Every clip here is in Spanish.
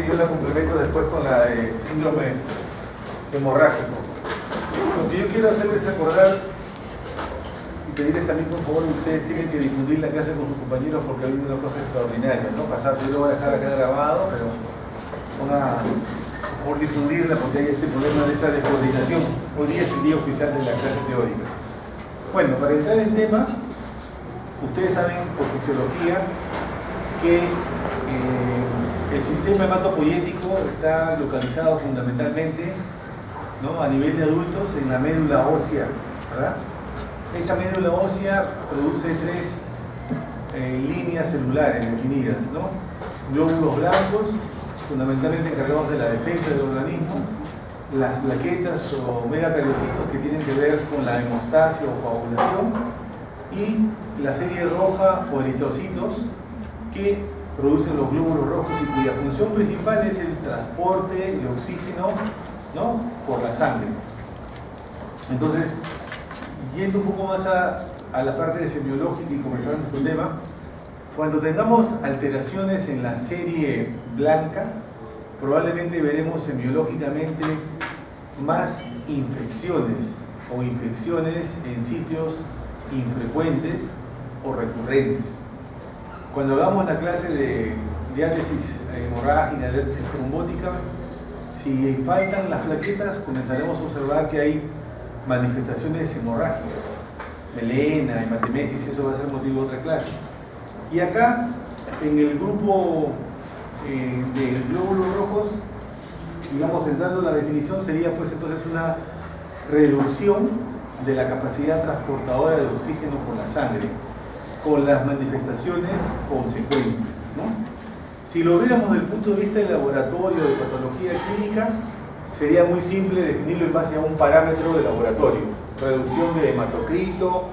yo la complemento después con la de síndrome hemorrágico. Lo que yo quiero hacerles acordar y pedirles también, por favor, ustedes tienen que difundir la clase con sus compañeros porque hay una cosa extraordinaria, ¿no? Yo lo voy a dejar acá grabado, pero por difundirla porque hay este problema de esa descoordinación. Hoy día es el día oficial de la clase teórica. Bueno, para entrar en tema, ustedes saben por fisiología que el sistema hematopoyético está localizado fundamentalmente, ¿no?, a nivel de adultos en la médula ósea, ¿verdad? Esa médula ósea produce tres líneas celulares definidas, ¿no? Glóbulos blancos, fundamentalmente encargados de la defensa del organismo, las plaquetas o megacariocitos que tienen que ver con la hemostasia o coagulación, y la serie roja o eritrocitos que producen los glóbulos rojos y cuya función principal es el transporte de oxígeno, ¿no?, por la sangre. Entonces, yendo un poco más a la parte de semiológica y comenzar nuestro tema, cuando tengamos alteraciones en la serie blanca, probablemente veremos semiológicamente más infecciones o infecciones en sitios infrecuentes o recurrentes. Cuando hagamos la clase de diátesis hemorrágica, diátesis trombótica, si faltan las plaquetas, comenzaremos a observar que hay manifestaciones hemorrágicas, melena, hematemesis, eso va a ser motivo de otra clase. Y acá, en el grupo de glóbulos rojos, digamos, entrando en la definición, sería pues entonces una reducción de la capacidad transportadora de oxígeno por la sangre, con las manifestaciones consecuentes, ¿no? Si lo viéramos desde el punto de vista del laboratorio de patología clínica, sería muy simple definirlo en base a un parámetro de laboratorio: reducción de hematocrito,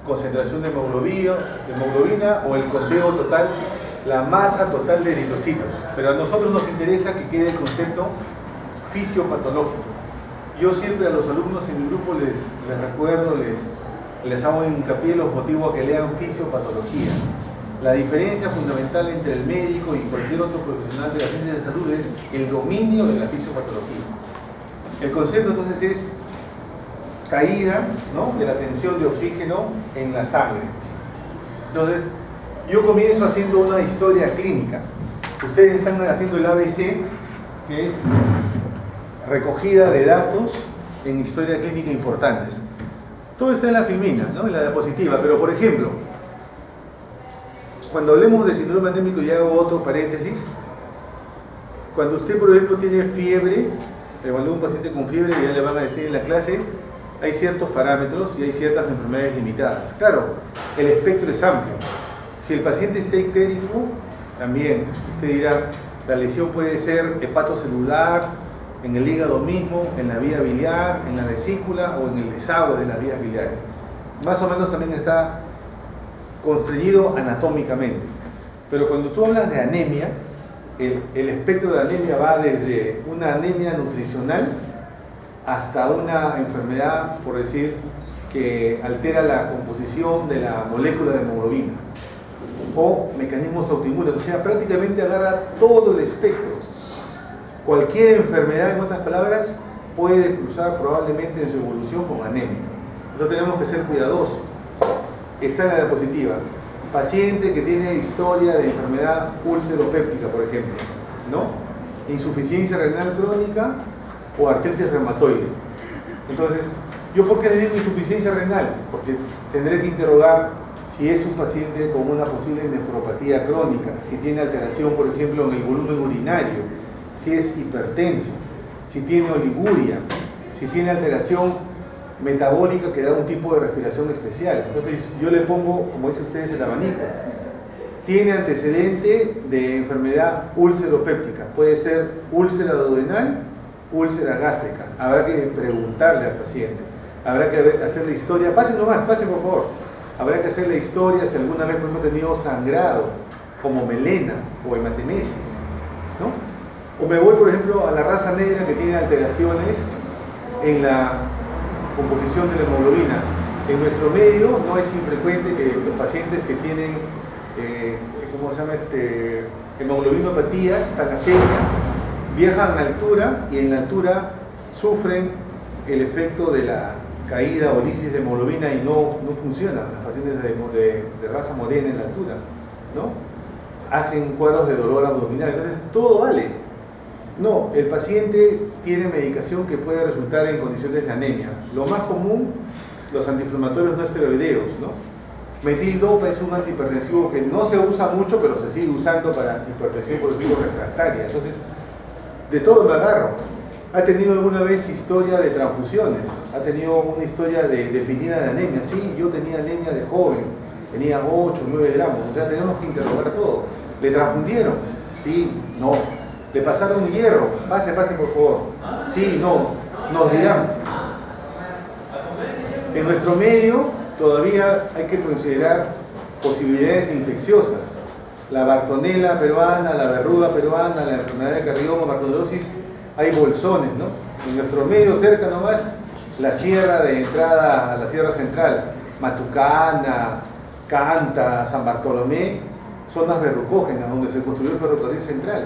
concentración de hemoglobina o el conteo total, la masa total de eritrocitos. Pero a nosotros nos interesa que quede el concepto fisiopatológico. Yo siempre a los alumnos en mi grupo les recuerdo, les hago hincapié, los motivos a que lean fisiopatología. La diferencia fundamental entre el médico y cualquier otro profesional de la ciencia de salud es el dominio de la fisiopatología. El concepto entonces es caída, ¿no?, de la tensión de oxígeno en la sangre. Entonces, yo comienzo haciendo una historia clínica. Ustedes están haciendo el ABC, que es recogida de datos en historia clínica importantes. Todo está en la filmina, ¿no?, en la diapositiva, pero por ejemplo, cuando hablemos de síndrome anémico, y hago otro paréntesis, cuando usted, por ejemplo, tiene fiebre, evalúa un paciente con fiebre, y ya le van a decir en la clase, hay ciertos parámetros y hay ciertas enfermedades limitadas. Claro, el espectro es amplio. Si el paciente está ictérico, también usted dirá, la lesión puede ser hepatocelular, en el hígado mismo, en la vía biliar, en la vesícula o en el desagüe de las vías biliares. Más o menos también está constreñido anatómicamente. Pero cuando tú hablas de anemia, el espectro de anemia va desde una anemia nutricional hasta una enfermedad, por decir, que altera la composición de la molécula de hemoglobina, o mecanismos autoinmunes. O sea, prácticamente agarra todo el espectro. Cualquier enfermedad, en otras palabras, puede cruzar probablemente en su evolución con anemia. Entonces tenemos que ser cuidadosos. Está en la diapositiva. Paciente que tiene historia de enfermedad úlcero-péptica, por ejemplo, ¿no?, insuficiencia renal crónica o artritis reumatoide. Entonces, ¿yo por qué le digo insuficiencia renal? Porque tendré que interrogar si es un paciente con una posible nefropatía crónica, si tiene alteración, por ejemplo, en el volumen urinario, si es hipertenso, si tiene oliguria, si tiene alteración metabólica que da un tipo de respiración especial. Entonces yo le pongo, como dicen ustedes, el abanico. Tiene antecedente de enfermedad úlcero-péptica, puede ser úlcera duodenal, úlcera gástrica. Habrá que preguntarle al paciente, habrá que hacer la historia. Pasen nomás, pasen por favor. Habrá que hacer la historia si alguna vez hemos tenido sangrado, como melena o hematemesis, ¿no? O me voy, por ejemplo, a la raza negra, que tiene alteraciones en la composición de la hemoglobina. En nuestro medio no es infrecuente que los pacientes que tienen hemoglobinopatías, talasemia, viajan a altura y en la altura sufren el efecto de la caída o lisis de hemoglobina y no funcionan las pacientes de raza morena en la altura, ¿no? Hacen cuadros de dolor abdominal, entonces todo vale. No, el paciente tiene medicación que puede resultar en condiciones de anemia. Lo más común, los antiinflamatorios no esteroideos, ¿no? Metildopa es un antihipertensivo que no se usa mucho, pero se sigue usando para hipertensión por vía refractaria. Entonces, de todo me agarro. ¿Ha tenido alguna vez historia de transfusiones? ¿Ha tenido una historia definida de anemia? Sí, yo tenía anemia de joven, tenía 8, 9 gramos. O sea, tenemos que interrogar todo. ¿Le transfundieron? Sí, no. ¿Le pasaron hierro? Pase por favor. Sí, no. Nos dirán. En nuestro medio todavía hay que considerar posibilidades infecciosas. La bartonela peruana, la verruga peruana, la enfermedad de cardioma, bartonellosis, hay bolsones, ¿no? En nuestro medio cerca nomás, la sierra de entrada a la sierra central, Matucana, Canta, San Bartolomé, zonas verrucógenas donde se construyó el ferrocarril central,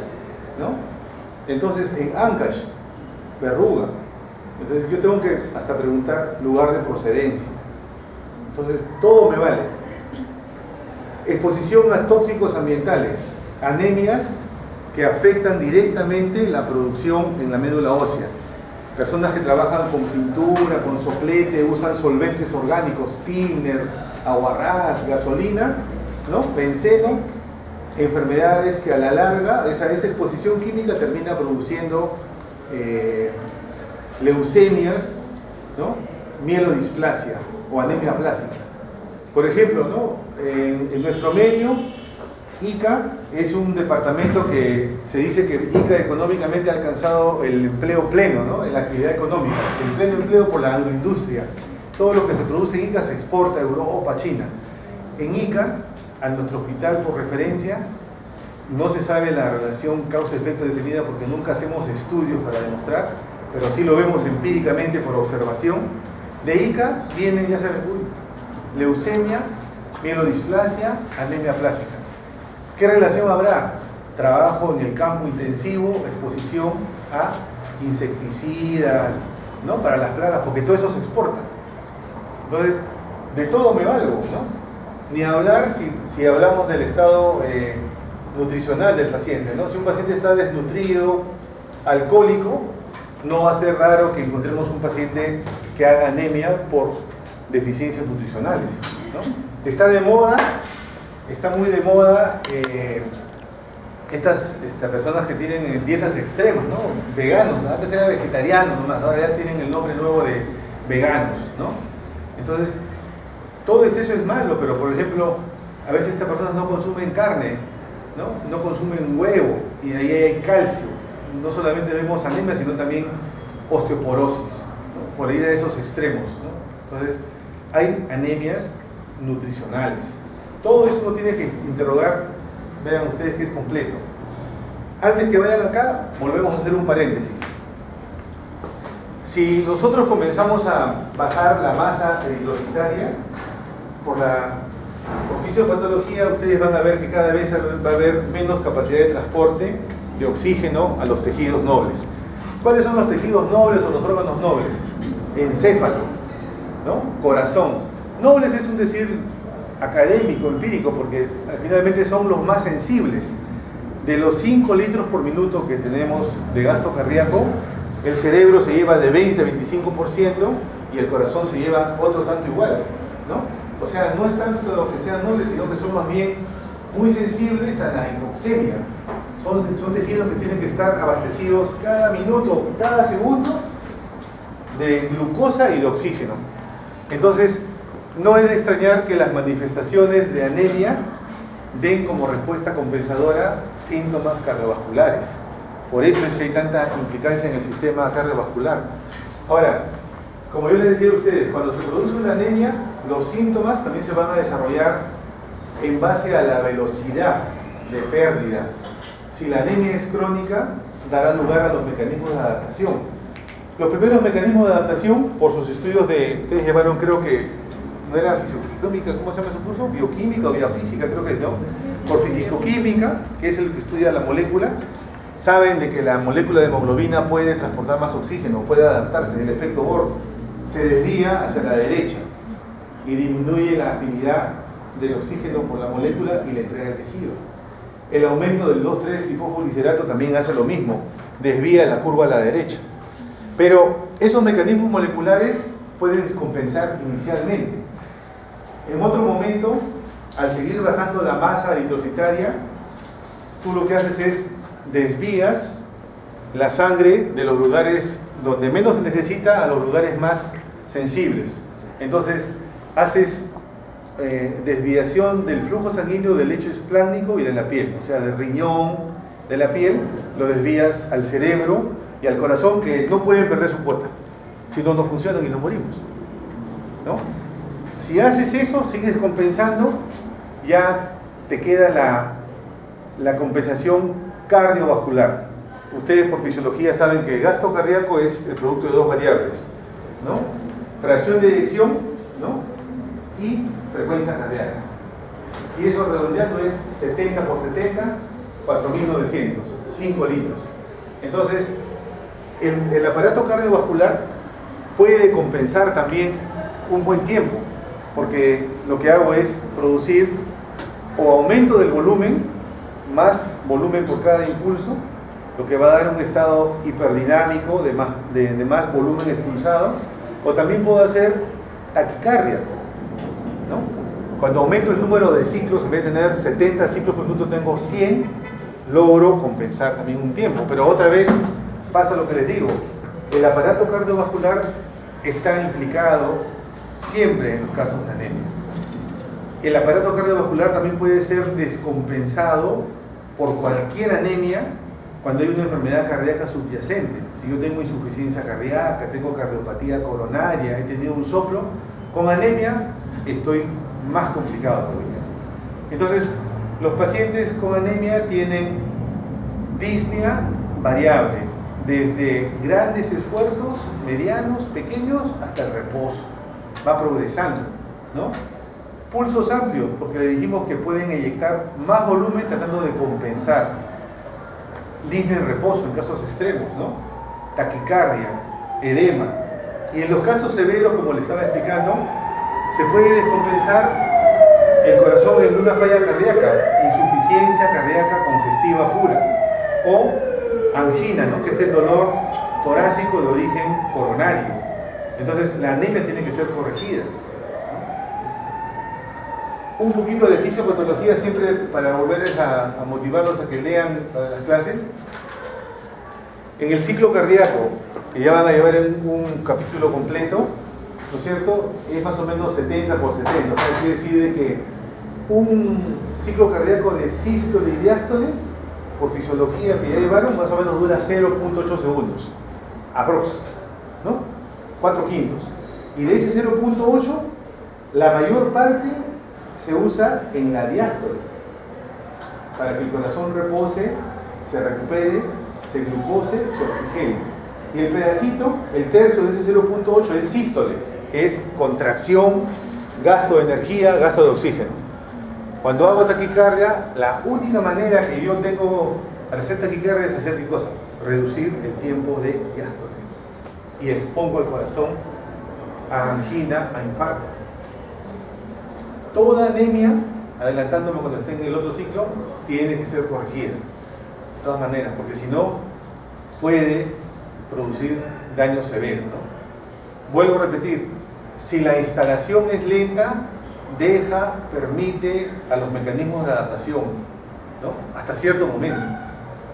¿no? Entonces en Ancash, verruga. Entonces yo tengo que hasta preguntar lugar de procedencia. Entonces todo me vale. Exposición a tóxicos ambientales, anemias que afectan directamente la producción en la médula ósea. Personas que trabajan con pintura, con soplete, usan solventes orgánicos, thinner, aguarrás, gasolina, ¿no? Benceno, enfermedades que a la larga, esa exposición química termina produciendo leucemias, ¿no? Mielodisplasia o anemia plástica. Por ejemplo, ¿no? En nuestro medio, Ica es un departamento que se dice que Ica económicamente ha alcanzado el empleo pleno, ¿no? En la actividad económica, el pleno empleo por la agroindustria. Todo lo que se produce en Ica se exporta a Europa, a China. En Ica, a nuestro hospital por referencia, no se sabe la relación causa-efecto definida porque nunca hacemos estudios para demostrar, pero sí lo vemos empíricamente por observación. De Ica vienen, ya saben, leucemia, mielodisplasia, anemia plástica. ¿Qué relación habrá? Trabajo en el campo intensivo, exposición a insecticidas, ¿no? Para las plagas, porque todo eso se exporta. Entonces, de todo me valgo, ¿no? Ni hablar si hablamos del estado nutricional del paciente, ¿no? Si un paciente está desnutrido, alcohólico, no va a ser raro que encontremos un paciente que haga anemia por deficiencias nutricionales, ¿no? Está de moda, está muy de moda estas personas que tienen dietas extremas, ¿no? Veganos, ¿no? Antes era vegetariano nomás, ahora ya tienen el nombre nuevo de veganos, ¿no? Entonces, todo exceso es malo, pero por ejemplo, a veces estas personas no consumen carne, ¿no? No consumen huevo, y ahí hay calcio. No solamente vemos anemia, sino también osteoporosis, ¿no? Por ir a esos extremos, ¿no? Entonces, hay anemias nutricionales. Todo eso uno tiene que interrogar, vean ustedes que es completo. Antes que vayan acá, volvemos a hacer un paréntesis. Si nosotros comenzamos a bajar la masa eritrocitaria por la por fisiopatología, ustedes van a ver que cada vez va a haber menos capacidad de transporte de oxígeno a los tejidos nobles. ¿Cuáles son los tejidos nobles o los órganos nobles? Encéfalo, ¿no? Corazón. Nobles es un decir académico, empírico, porque finalmente son los más sensibles. De los 5 litros por minuto que tenemos de gasto cardíaco, el cerebro se lleva de 20 a 25% y el corazón se lleva otro tanto igual, ¿no? O sea, no es tanto lo que sean nobles, sino que son más bien muy sensibles a la hipoxemia. Son tejidos que tienen que estar abastecidos cada minuto, cada segundo de glucosa y de oxígeno. Entonces, no es de extrañar que las manifestaciones de anemia den como respuesta compensadora síntomas cardiovasculares. Por eso es que hay tanta implicancia en el sistema cardiovascular. Ahora, como yo les decía a ustedes, cuando se produce una anemia, los síntomas también se van a desarrollar en base a la velocidad de pérdida. Si la anemia es crónica, dará lugar a los mecanismos de adaptación. Los primeros mecanismos de adaptación, por sus estudios ustedes llamaron, creo que no era fisicoquímica, ¿cómo se llama su curso? Bioquímica o biofísica, creo que es, ¿no? Por fisicoquímica, que es el que estudia la molécula, saben de que la molécula de hemoglobina puede transportar más oxígeno, puede adaptarse, el efecto Bohr se desvía hacia la derecha y disminuye la afinidad del oxígeno por la molécula y la entrega al tejido. El aumento del 2,3-trifosfolicerato también hace lo mismo, desvía la curva a la derecha. Pero esos mecanismos moleculares pueden compensar inicialmente. En otro momento, al seguir bajando la masa eritrocitaria, tú lo que haces es desvías la sangre de los lugares donde menos se necesita a los lugares más sensibles. Entonces, haces desviación del flujo sanguíneo del lecho esplácnico y de la piel, o sea, del riñón, de la piel, lo desvías al cerebro y al corazón, que no pueden perder su cuota, si no, no funcionan y nos morimos, ¿no? Si haces eso, sigues compensando, ya te queda la compensación cardiovascular. Ustedes por fisiología saben que el gasto cardíaco es el producto de dos variables, ¿no? Fracción de eyección, ¿no? Y frecuencia cardíaca. Y eso redondeando es 70 por 70, 4.900, 5 litros. Entonces, el aparato cardiovascular puede compensar también un buen tiempo, porque lo que hago es producir o aumento del volumen, más volumen por cada impulso, lo que va a dar un estado hiperdinámico de más volumen expulsado, o también puedo hacer taquicardia, ¿no? Cuando aumento el número de ciclos, en vez de tener 70 ciclos por minuto, tengo 100, logro compensar también un tiempo. Pero otra vez pasa lo que les digo, el aparato cardiovascular está implicado siempre en los casos de anemia. El aparato cardiovascular también puede ser descompensado por cualquier anemia cuando hay una enfermedad cardíaca subyacente. Si yo tengo insuficiencia cardíaca, tengo cardiopatía coronaria, he tenido un soplo, con anemia estoy más complicado todavía. Entonces, los pacientes con anemia tienen disnea variable, desde grandes esfuerzos, medianos, pequeños, hasta el reposo. Va progresando, ¿no? Pulsos amplios, porque le dijimos que pueden eyectar más volumen tratando de compensar. Disnea en reposo en casos extremos, ¿no? Taquicardia, edema. Y en los casos severos, como les estaba explicando, se puede descompensar el corazón en una falla cardíaca, insuficiencia cardíaca congestiva pura, o angina, ¿no? Que es el dolor torácico de origen coronario. Entonces la anemia tiene que ser corregida. Un poquito de fisiopatología siempre para volverles a motivarlos a que lean para las clases. En el ciclo cardíaco, que ya van a llevar un capítulo completo, ¿no es cierto? Es más o menos 70 por 70, o sea, quiere decir de que un ciclo cardíaco de sístole y diástole, por fisiología que ya llevaron, más o menos dura 0.8 segundos, aprox, ¿no? 4/5. Y de ese 0.8, la mayor parte se usa en la diástole, para que el corazón repose, se recupere, se glucose, se oxigene. Y el pedacito, el tercio de ese 0.8 es sístole, que es contracción, gasto de energía, gasto de oxígeno. Cuando hago taquicardia, la única manera que yo tengo para hacer taquicardia es hacer ¿qué cosa? Reducir el tiempo de diástole. Y expongo al corazón a angina, a infarto. Toda anemia, adelantándome cuando esté en el otro ciclo, tiene que ser corregida. De todas maneras, porque si no, puede producir daño severo, ¿no? Vuelvo a repetir, si la instalación es lenta, permite a los mecanismos de adaptación, ¿no? Hasta cierto momento.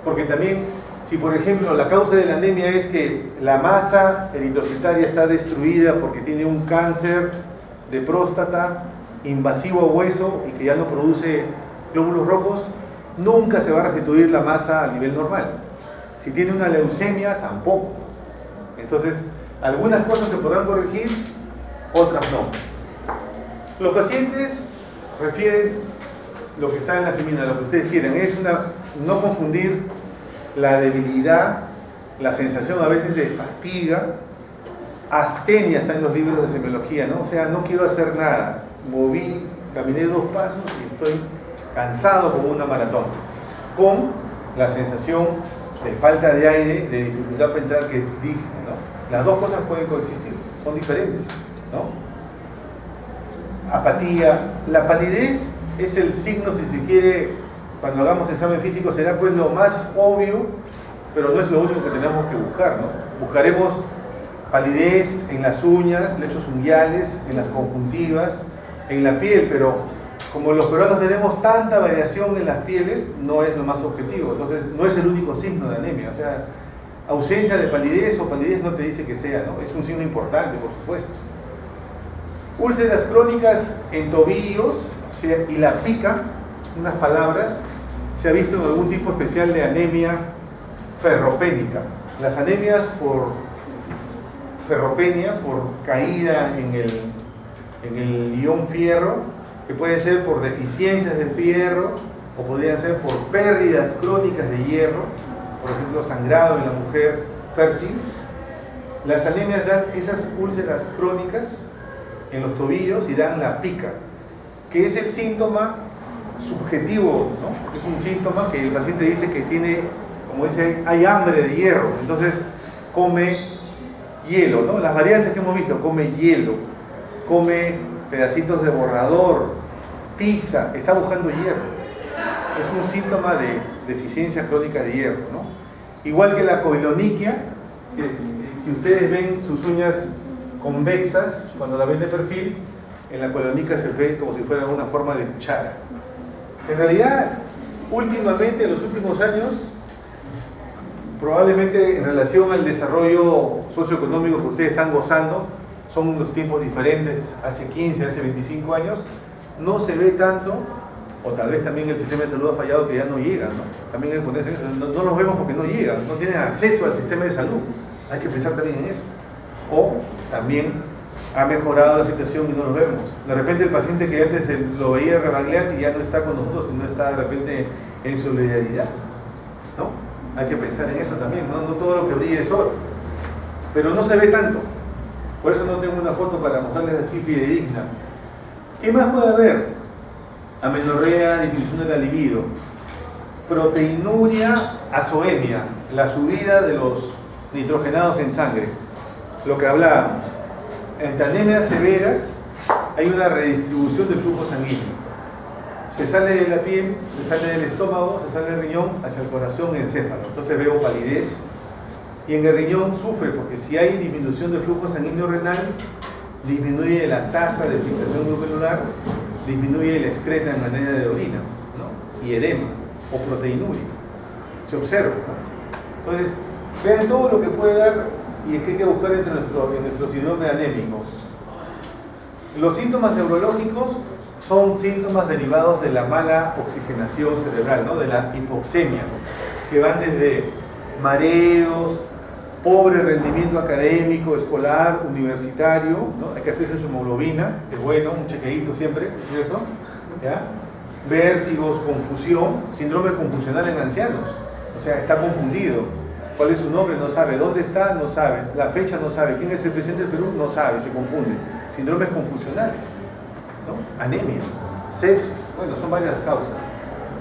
Porque también, si por ejemplo la causa de la anemia es que la masa eritrocitaria está destruida porque tiene un cáncer de próstata invasivo a hueso y que ya no produce glóbulos rojos, nunca se va a restituir la masa a nivel normal. Si tiene una leucemia, tampoco. Entonces, algunas cosas se podrán corregir, otras no. Los pacientes refieren lo que está en la femina, lo que ustedes quieren, es no confundir la debilidad, la sensación a veces de fatiga, astenia está en los libros de semiología, ¿no? O sea, no quiero hacer nada, caminé 2 pasos y estoy cansado como una maratón, con la sensación de falta de aire, de dificultad para entrar, que es disne, ¿no? Las dos cosas pueden coexistir, son diferentes, ¿no? Apatía, la palidez es el signo, si se quiere, cuando hagamos examen físico será pues lo más obvio, pero no es lo único que tenemos que buscar, ¿no? Buscaremos palidez en las uñas, lechos unguiales, en las conjuntivas, en la piel, pero como los peruanos tenemos tanta variación en las pieles, no es lo más objetivo, entonces no es el único signo de anemia, o sea, ausencia de palidez o palidez no te dice que sea, ¿no? Es un signo importante, por supuesto. Úlceras crónicas en tobillos y la pica, unas palabras, se ha visto en algún tipo especial de anemia ferropénica. Las anemias por ferropenia, por caída en el ion fierro, que puede ser por deficiencias de fierro o podrían ser por pérdidas crónicas de hierro, por ejemplo sangrado en la mujer fértil. Las anemias dan esas úlceras crónicas en los tobillos y dan la pica, que es el síntoma subjetivo, ¿no? Es un síntoma que el paciente dice que tiene, como dice, hay hambre de hierro, entonces come hielo, ¿no? Las variantes que hemos visto, come hielo, come pedacitos de borrador, tiza, está buscando hierro. Es un síntoma de deficiencia crónica de hierro, ¿no? Igual que la coiloniquia, que si ustedes ven sus uñas convexas, cuando la ven de perfil, en la coiloniquia se ve como si fuera una forma de cuchara. En realidad, últimamente, en los últimos años, probablemente en relación al desarrollo socioeconómico que ustedes están gozando, son unos tiempos diferentes, hace 15, hace 25 años, no se ve tanto, o tal vez también el sistema de salud ha fallado que ya no llegan, ¿no? También hay que ponerse, no los vemos porque no llegan, no tienen acceso al sistema de salud, hay que pensar también en eso. O también ha mejorado la situación y no los vemos. De repente el paciente que antes lo veía rebagliante y ya no está con nosotros, sino está de repente en solidaridad, ¿no? Hay que pensar en eso también, ¿no? No todo lo que brilla es oro, pero no se ve tanto. Por eso no tengo una foto para mostrarles así fidedigna. ¿Qué más puede haber? Amenorrea, disminución de la libido, proteinuria, azoemia, la subida de los nitrogenados en sangre, lo que hablábamos. Entre anemias severas hay una redistribución del flujo sanguíneo. Se sale de la piel, se sale del estómago, se sale del riñón hacia el corazón y el encéfalo. Entonces veo palidez. Y en el riñón sufre, porque si hay disminución del flujo sanguíneo renal, disminuye la tasa de filtración glomerular, disminuye la excreta en manera de orina, ¿no? Y edema o proteinuria. Se observa, ¿no? Entonces, vean todo lo que puede dar y qué hay que buscar en nuestro síndrome anémico. Los síntomas neurológicos son síntomas derivados de la mala oxigenación cerebral, ¿no? De la hipoxemia, que van desde mareos, pobre rendimiento académico, escolar, universitario, ¿no? Hay que hacerse su hemoglobina, es bueno, un chequeíto siempre, ¿cierto? ¿Ya? Vértigos, confusión, síndrome confusional en ancianos, o sea, está confundido. ¿Cuál es su nombre? No sabe. ¿Dónde está? No sabe. La fecha no sabe. ¿Quién es el presidente del Perú? No sabe, se confunde. Síndromes confusionales, ¿no? Anemia, sepsis, bueno, son varias causas.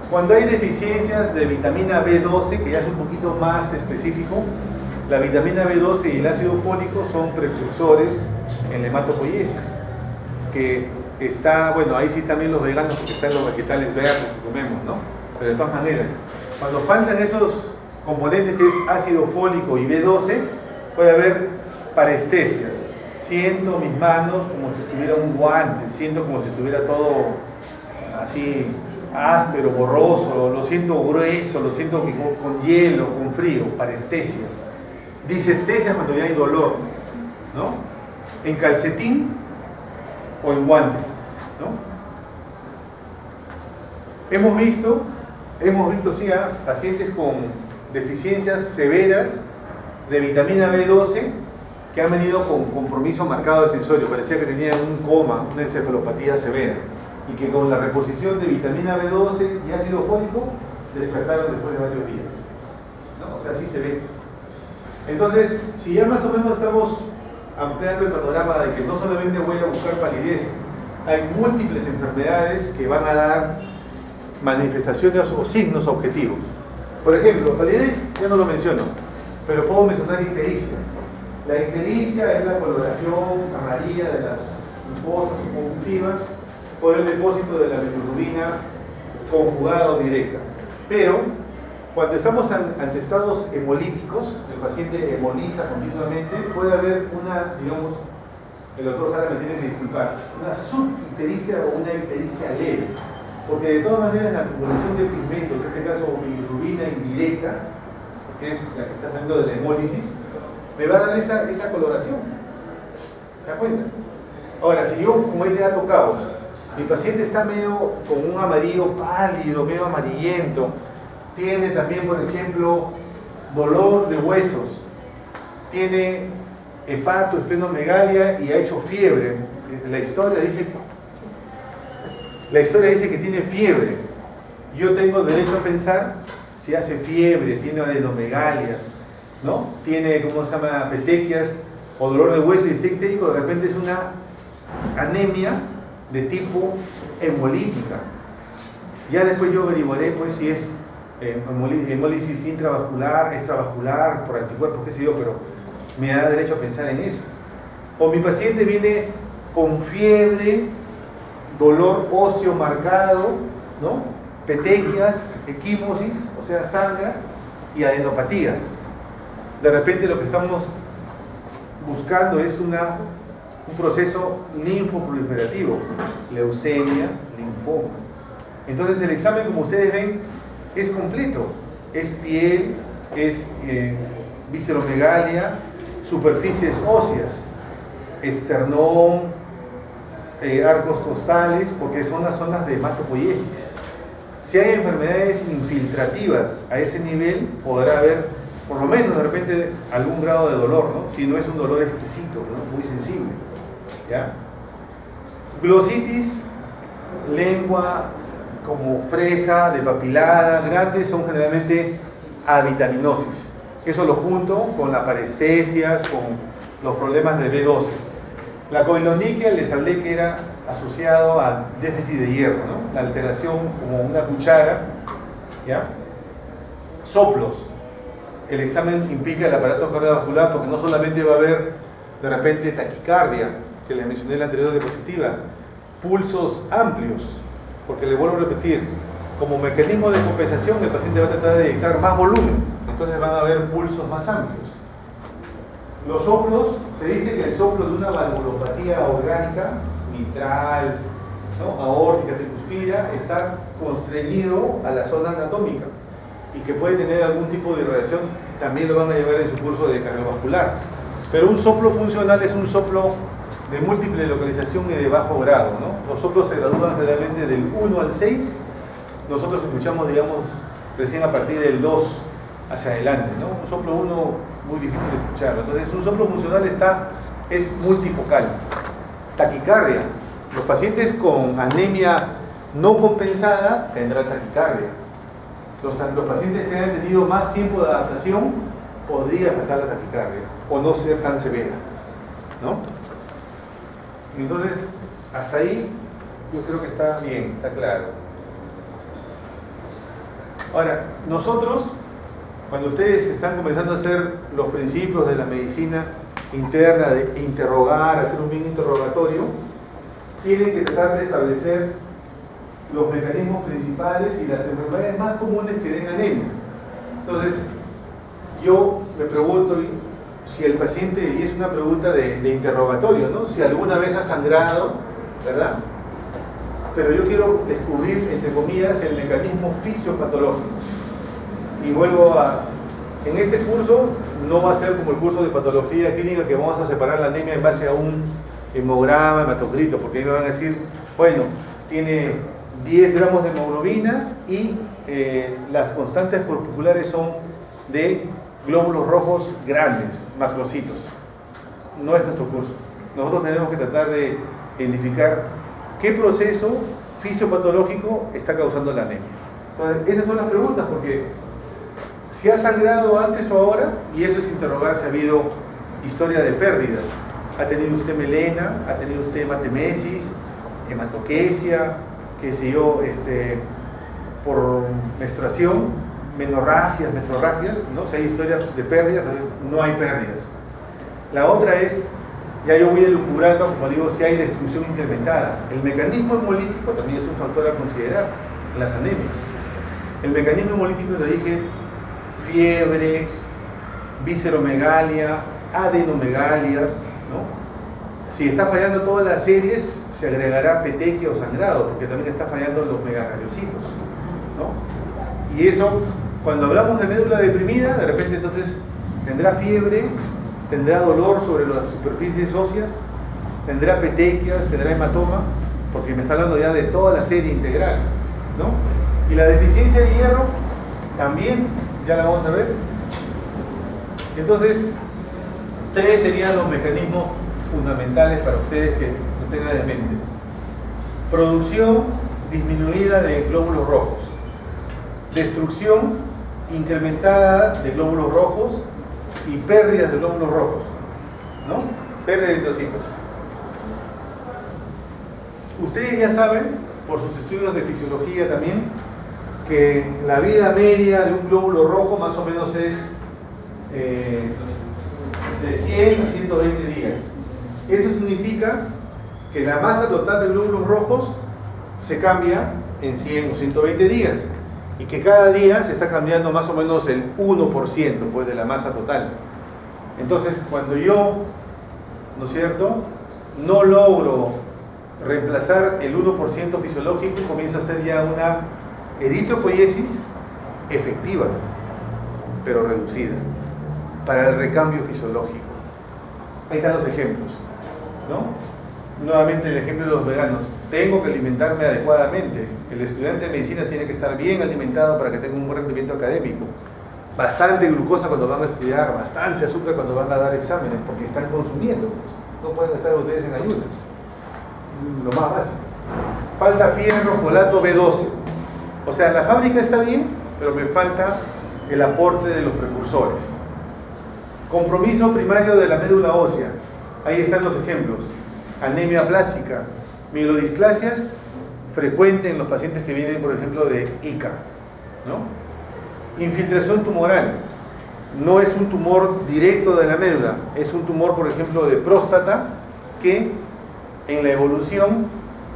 Cuando hay deficiencias de vitamina B12, que ya es un poquito más específico, la vitamina B12 y el ácido fólico son precursores en la hematopoiesis, que está, bueno, ahí sí también los veganos, porque están los vegetales verdes que comemos, ¿no? Pero de todas maneras, cuando faltan esos componentes que es ácido fólico y B12, puede haber parestesias. Siento mis manos como si estuviera un guante, siento como si estuviera todo así áspero, borroso, lo siento grueso, lo siento con hielo, con frío, parestesias. Disestesias cuando ya hay dolor, ¿no? En calcetín o en guante, ¿no? Hemos visto sí, a pacientes con deficiencias severas de vitamina B12 que han venido con compromiso marcado de sensorio, parecía que tenían un coma, una encefalopatía severa, y que con la reposición de vitamina B12 y ácido fólico despertaron después de varios días, ¿no? O sea, así se ve. Entonces, si ya más o menos estamos ampliando el panorama de que no solamente voy a buscar palidez, hay múltiples enfermedades que van a dar manifestaciones o signos objetivos. Por ejemplo, palidez, ya no lo menciono, pero puedo mencionar ictericia. La ictericia es la coloración amarilla de las mucosas conjuntivas por el depósito de la bilirrubina conjugada o directa. Pero cuando estamos ante estados hemolíticos, el paciente hemoliza continuamente, puede haber una, digamos, el doctor Sara me tiene que disculpar, una subictericia o una ictericia leve, porque de todas maneras la acumulación de pigmentos, en este caso bilirrubina indirecta, que es la que está saliendo de la hemólisis, me va a dar esa coloración. ¿Te das cuenta? Ahora, si yo, como dice Dato Cabos, mi paciente está medio con un amarillo pálido, medio amarillento, tiene también, por ejemplo, dolor de huesos, tiene hepato, esplenomegalia y ha hecho fiebre. La historia dice que tiene fiebre. Yo tengo derecho a pensar si hace fiebre, tiene adenomegalias, ¿no? Tiene, ¿cómo se llama?, petequias o dolor de hueso y está ictérico, de repente es una anemia de tipo hemolítica. Ya después yo averiguaré pues si es hemólisis intravascular, extravascular, por anticuerpos, qué sé yo, pero me da derecho a pensar en eso. O mi paciente viene con fiebre, dolor óseo marcado, ¿no?, petequias, equimosis, o sea, sangra, y adenopatías. De repente lo que estamos buscando es un proceso linfoproliferativo, leucemia, linfoma. Entonces el examen, como ustedes ven, es completo. Es piel, es visceromegalia, superficies óseas, esternón, arcos costales, porque son las zonas de hematopoiesis. Si hay enfermedades infiltrativas a ese nivel, podrá haber, por lo menos de repente, algún grado de dolor, ¿no? Si no es un dolor exquisito, ¿no?, muy sensible, ¿ya? Glositis, lengua como fresa, despapilada, grande, son generalmente avitaminosis. Eso lo junto con las parestesias, con los problemas de B12. La coiloniquia les hablé que era asociado a déficit de hierro, ¿no?, la alteración como una cuchara, ¿ya? Soplos. El examen implica el aparato cardiovascular porque no solamente va a haber de repente taquicardia, que les mencioné en la anterior diapositiva, pulsos amplios, porque les vuelvo a repetir, como mecanismo de compensación el paciente va a tratar de dictar más volumen, entonces van a haber pulsos más amplios. Los soplos, se dice que el soplo de una valvulopatía orgánica, mitral, ¿no?, aórtica, tricuspida, está constreñido a la zona anatómica y que puede tener algún tipo de irradiación, también lo van a llevar en su curso de cardiovascular. Pero un soplo funcional es un soplo de múltiple localización y de bajo grado, ¿no? Los soplos se gradúan generalmente del 1 al 6, nosotros escuchamos, digamos, recién a partir del 2 hacia adelante, ¿no? Un soplo 1 muy difícil de escucharlo. Entonces, un soplo funcional es multifocal. Taquicardia. Los pacientes con anemia no compensada tendrán taquicardia. Los pacientes que hayan tenido más tiempo de adaptación podría afectar la taquicardia o no ser tan severa, ¿no? Entonces, hasta ahí yo creo que está bien, está claro. Ahora, nosotros, cuando ustedes están comenzando a hacer los principios de la medicina interna, de interrogar, hacer un bien interrogatorio, tienen que tratar de establecer los mecanismos principales y las enfermedades más comunes que den anemia. Entonces, yo me pregunto si el paciente, y es una pregunta de interrogatorio, ¿no?, si alguna vez ha sangrado, ¿verdad? Pero yo quiero descubrir, entre comillas, el mecanismo fisiopatológico. Y vuelvo en este curso no va a ser como el curso de patología clínica que vamos a separar la anemia en base a un hemograma, hematocrito, porque ahí me van a decir, bueno, tiene 10 gramos de hemoglobina y las constantes corpusculares son de glóbulos rojos grandes, macrocitos. No es nuestro curso. Nosotros tenemos que tratar de identificar qué proceso fisiopatológico está causando la anemia. Entonces, esas son las preguntas, porque si ha sangrado antes o ahora, y eso es interrogar si ha habido historia de pérdidas. ¿Ha tenido usted melena? ¿Ha tenido usted hematemesis? ¿Hematoquesia? ¿Qué sé yo? Por menstruación, menorragias, metrorragias, ¿no? Si hay historias de pérdidas, entonces no hay pérdidas. La otra es, ya yo voy elucubrando, como digo, si hay destrucción incrementada. El mecanismo hemolítico también es un factor a considerar en las anemias. El mecanismo hemolítico, lo dije, fiebre, visceromegalia, adenomegalias, ¿no? Si está fallando todas las series, se agregará petequia o sangrado, porque también está fallando los megacardiocitos, ¿no? Y eso, cuando hablamos de médula deprimida, de repente entonces tendrá fiebre, tendrá dolor sobre las superficies óseas, tendrá petequias, tendrá hematoma, porque me está hablando ya de toda la serie integral, ¿no? Y la deficiencia de hierro, también, ya la vamos a ver. Entonces, 3 serían los mecanismos fundamentales para ustedes que lo tengan en mente. Producción disminuida de glóbulos rojos, destrucción incrementada de glóbulos rojos y pérdidas de glóbulos rojos, ¿no? Pérdida de eritrocitos. Ustedes ya saben, por sus estudios de fisiología también, que la vida media de un glóbulo rojo más o menos es de 100 a 120 días. Eso significa que la masa total de glóbulos rojos se cambia en 100 o 120 días y que cada día se está cambiando más o menos el 1% pues, de la masa total. Entonces, cuando yo, ¿no es cierto?, no logro reemplazar el 1% fisiológico, comienza a ser ya una eritropoiesis efectiva, pero reducida, para el recambio fisiológico. Ahí están los ejemplos, ¿no? Nuevamente el ejemplo de los veganos. Tengo que alimentarme adecuadamente. El estudiante de medicina tiene que estar bien alimentado para que tenga un buen rendimiento académico. Bastante glucosa cuando van a estudiar, bastante azúcar cuando van a dar exámenes, porque están consumiendo. No pueden estar ustedes en ayunas. Lo más básico. Falta fierro, folato, B12. O sea, la fábrica está bien, pero me falta el aporte de los precursores. Compromiso primario de la médula ósea. Ahí están los ejemplos. Anemia plástica, mielodisplasias frecuente en los pacientes que vienen, por ejemplo, de ICA, ¿no? Infiltración tumoral. No es un tumor directo de la médula, es un tumor, por ejemplo, de próstata que en la evolución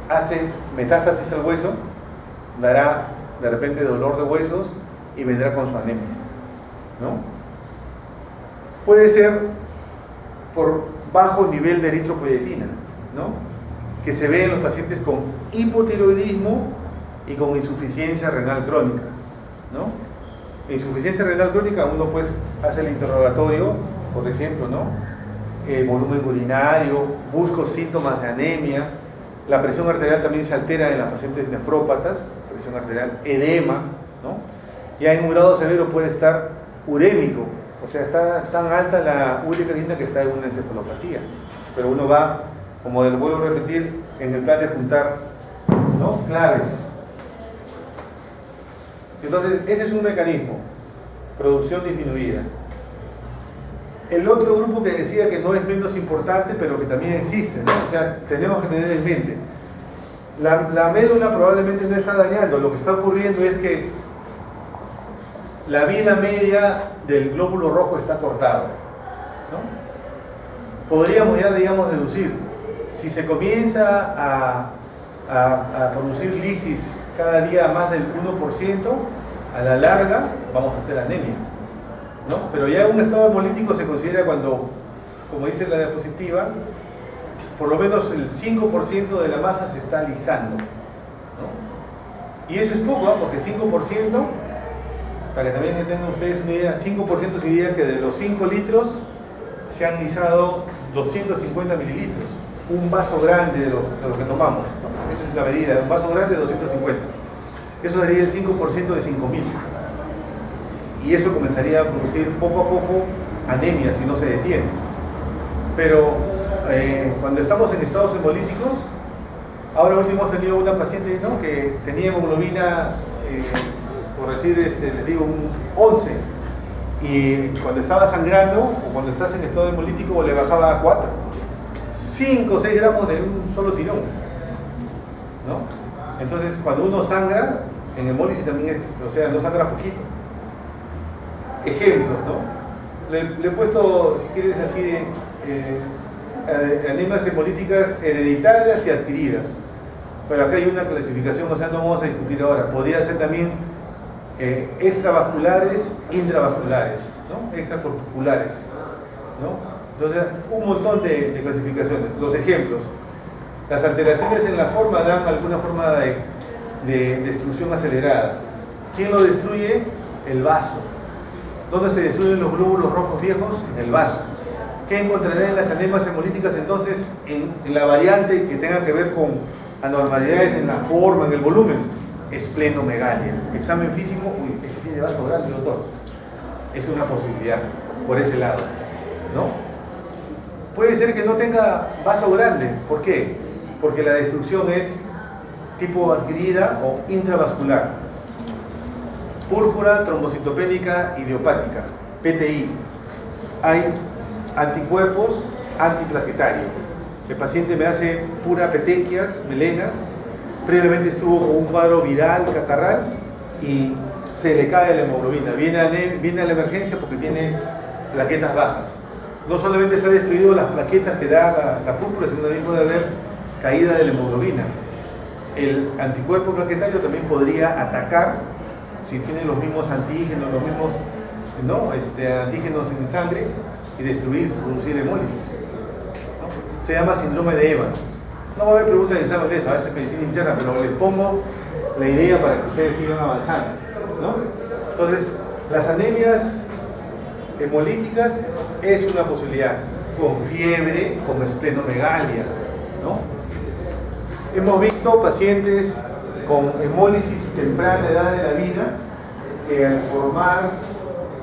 hace metástasis al hueso, dará de repente dolor de huesos y vendrá con su anemia, ¿no? Puede ser por bajo nivel de eritropoyetina, ¿no?, que se ve en los pacientes con hipotiroidismo y con insuficiencia renal crónica, ¿no? Insuficiencia renal crónica, uno pues hace el interrogatorio, por ejemplo, ¿no? Volumen urinario, busco síntomas de anemia, la presión arterial también se altera en las pacientes nefrópatas, presión arterial, edema, ¿no? Ya en un grado severo puede estar urémico, o sea, está tan alta la urecatina que está en una encefalopatía, pero uno va, como lo vuelvo a repetir, en el plan de juntar, ¿no?, claves. Entonces, ese es un mecanismo, producción disminuida. El otro grupo que decía que no es menos importante, pero que también existe, ¿no? O sea, tenemos que tener en mente, la médula probablemente no está dañando, lo que está ocurriendo es que la vida media del glóbulo rojo está cortado, ¿no? Podríamos ya, digamos, deducir, si se comienza a producir lisis cada día más del 1%, a la larga vamos a hacer anemia, ¿no? Pero ya en un estado hemolítico se considera cuando, como dice la diapositiva, por lo menos el 5% de la masa se está lisando, ¿no? Y eso es poco, ¿eh? Porque 5%, para que también tengan ustedes una idea, 5% significa que de los 5 litros se han lisado 250 mililitros, un vaso grande de lo que tomamos, ¿no? Esa es la medida, un vaso grande de 250. Eso sería el 5% de 5.000. Y eso comenzaría a producir poco a poco anemia si no se detiene. Pero cuando estamos en estados hemolíticos, ahora último hemos tenido una paciente, ¿no?, que tenía hemoglobina, por decir, les digo, un 11, y cuando estaba sangrando o cuando estás en estado hemolítico le bajaba a 4, 5 o 6 gramos de un solo tirón, ¿no? Entonces cuando uno sangra en hemólisis también es, o sea, no sangra poquito, ejemplos, ¿no? Le he puesto, si quieres, así anemias hemolíticas hereditarias y adquiridas. Pero acá hay una clasificación, o sea, no vamos a discutir ahora. Podría ser también extravasculares, intravasculares, ¿no? Extracorpusculares, ¿no? Entonces, un montón de clasificaciones. Los ejemplos. Las alteraciones en la forma dan alguna forma de destrucción acelerada. ¿Quién lo destruye? El vaso. ¿Dónde se destruyen los glóbulos rojos viejos? En el vaso. ¿Qué encontraré en las anemias hemolíticas entonces en la variante que tenga que ver con anormalidades en la forma, en el volumen? Esplenomegalia. Examen físico, uy, este tiene vaso grande, doctor. Es una posibilidad por ese lado, ¿no? Puede ser que no tenga vaso grande. ¿Por qué? Porque la destrucción es tipo adquirida o intravascular. Púrpura trombocitopénica idiopática, PTI. Hay anticuerpos antiplaquetarios. El paciente me hace pura petequias, melena, previamente estuvo con un cuadro viral, catarral, y se le cae la hemoglobina. Viene a la emergencia porque tiene plaquetas bajas. No solamente se han destruido las plaquetas que da la púrpura, sino también puede haber caída de la hemoglobina. El anticuerpo plaquetario también podría atacar, si tiene los mismos antígenos, los mismos antígenos en sangre, y destruir, producir hemólisis, ¿no? Se llama síndrome de Evans. No va a haber preguntas de examen de eso, a veces medicina interna, pero les pongo la idea para que ustedes sigan avanzando, ¿no? Entonces, las anemias hemolíticas es una posibilidad, con fiebre, con esplenomegalia, ¿no? Hemos visto pacientes con hemólisis temprana edad de la vida que al formar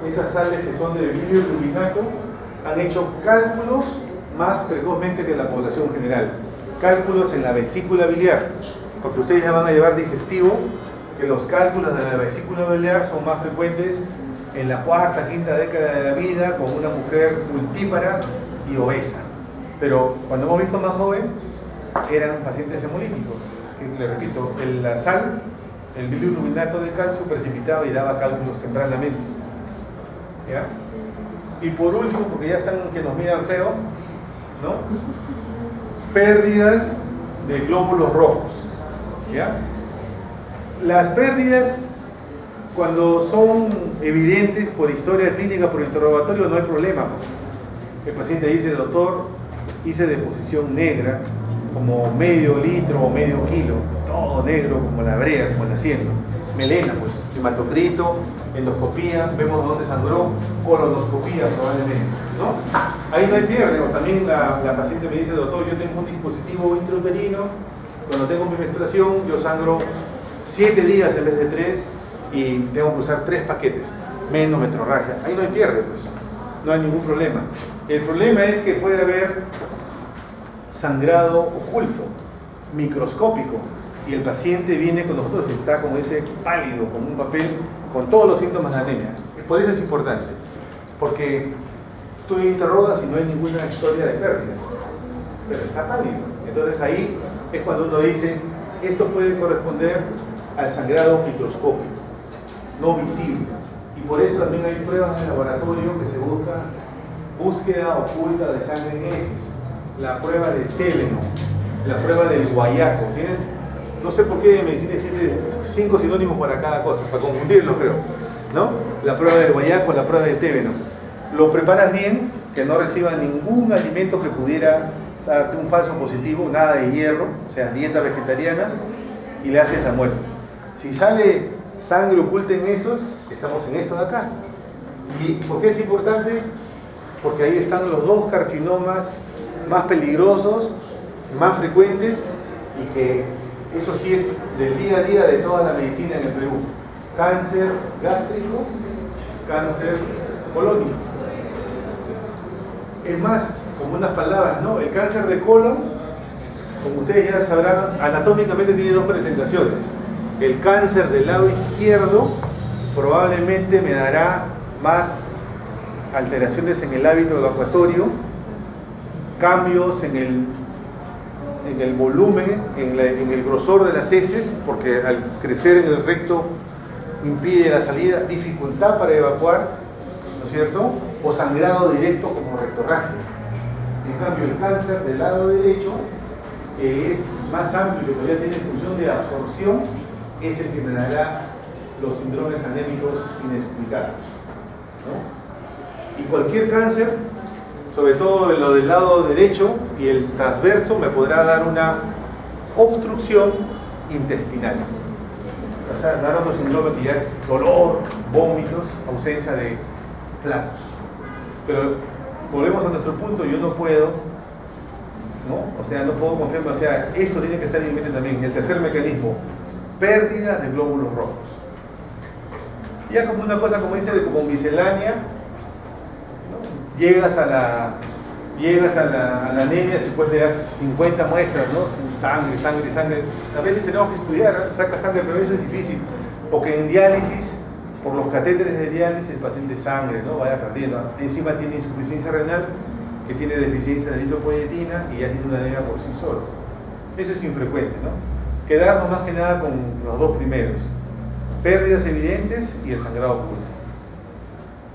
esas sales que son de bilirrubinato han hecho cálculos más precozmente que la población general. Cálculos en la vesícula biliar, porque ustedes ya van a llevar digestivo, que los cálculos de la vesícula biliar son más frecuentes en la cuarta, quinta década de la vida, con una mujer multípara y obesa. Pero cuando hemos visto más joven, eran pacientes hemolíticos. Que, le repito, la sal, el bilirrubinato de calcio precipitaba y daba cálculos tempranamente. ¿Ya? Y por último, porque ya están que nos miran feo, ¿no? Pérdidas de glóbulos rojos. ¿Ya? Las pérdidas, cuando son evidentes por historia clínica, por interrogatorio, no hay problema. El paciente dice, doctor, hice deposición negra, como medio litro o medio kilo, todo negro como la brea, como el asiento. Melena, pues, hematocrito, endoscopía, vemos dónde sangró, colonoscopía probablemente, ¿no? Ahí no hay pierde. También la paciente me dice, doctor, yo tengo un dispositivo intrauterino, cuando tengo mi menstruación yo sangro 7 días en vez de 3 y tengo que usar 3 paquetes, menos metrorragia. Ahí no hay pierde, pues, no hay ningún problema. El problema es que puede haber sangrado oculto, microscópico, y el paciente viene con nosotros y está como ese pálido, con un papel, con todos los síntomas de anemia. Por eso es importante, porque tú interrogas y no hay ninguna historia de pérdidas, pero está pálido. Entonces ahí es cuando uno dice, esto puede corresponder al sangrado microscópico, no visible. Y por eso también hay pruebas en el laboratorio que se busca búsqueda oculta de sangre en heces, la prueba de Tébeno, la prueba del guayaco. Tienen, no sé por qué en medicina existe 5 sinónimos para cada cosa, para confundirlos creo, ¿no? La prueba del guayaco, la prueba de Tébeno. Lo preparas bien, que no reciba ningún alimento que pudiera darte un falso positivo, nada de hierro, o sea, dieta vegetariana, y le haces la muestra. Si sale sangre oculta en esos, estamos en esto de acá. ¿Y por qué es importante? Porque ahí están los 2 carcinomas más peligrosos, más frecuentes, y que eso sí es del día a día de toda la medicina en el Perú. Cáncer gástrico, cáncer colónico. Es más, como unas palabras, ¿no? El cáncer de colon, como ustedes ya sabrán, anatómicamente tiene 2 presentaciones. El cáncer del lado izquierdo probablemente me dará más alteraciones en el hábito evacuatorio, cambios en el volumen, en el grosor de las heces, porque al crecer en el recto impide la salida, dificultad para evacuar, cierto? O sangrado directo como rectorragia. En cambio, el cáncer del lado derecho, que es más amplio, que ya tiene función de absorción, es el que me dará los síndromes anémicos inexplicados, ¿no? Y cualquier cáncer, sobre todo lo del lado derecho y el transverso, me podrá dar una obstrucción intestinal. O sea, dar otro síndrome que ya es dolor, vómitos, ausencia de flatos. Pero volvemos a nuestro punto, yo no puedo, ¿no? O sea, no puedo confiarme, o sea, esto tiene que estar en mi mente también. El tercer mecanismo, pérdida de glóbulos rojos. Ya como una cosa, como dice, como miscelánea, ¿no? Llegas a la anemia si pues le das 50 muestras, ¿no? Sangre. A veces tenemos que estudiar, saca sangre, pero eso es difícil. O que en diálisis, por los catéteres de diálisis, el paciente sangre, ¿no? Vaya perdiendo. Encima tiene insuficiencia renal, que tiene deficiencia de eritropoyetina y ya tiene una anemia por sí solo. Eso es infrecuente, ¿no? Quedarnos más que nada con los dos primeros. Pérdidas evidentes y el sangrado oculto.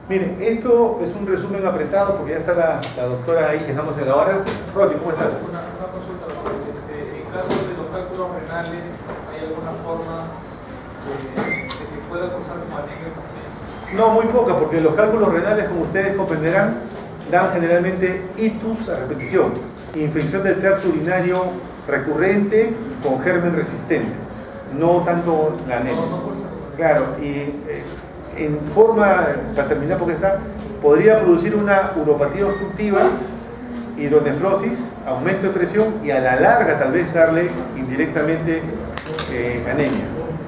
Miren, esto es un resumen apretado porque ya está la doctora ahí que estamos en la hora. Rodi, ¿cómo estás? Una consulta, doctor. En caso de los cálculos renales, ¿hay alguna forma de que pueda causar como anemia el paciente? No, muy poca, porque los cálculos renales, como ustedes comprenderán, dan generalmente ictus a repetición, infección del tracto urinario recurrente con germen resistente, no tanto la anemia. Claro, y en forma, para terminar porque podría producir una uropatía obstructiva, hidronefrosis, aumento de presión y a la larga tal vez darle indirectamente anemia.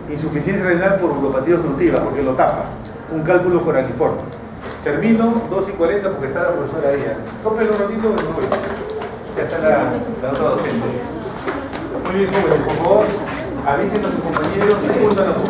Insuficiencia renal por uropatía obstructiva, porque lo tapa, un cálculo coraliforme. Termino 2:40 porque está la profesora ahí. Tómelo un ratito, ya está la otra docente. Muy bien, jóvenes, por favor, avisen a sus compañeros, disculpen a sus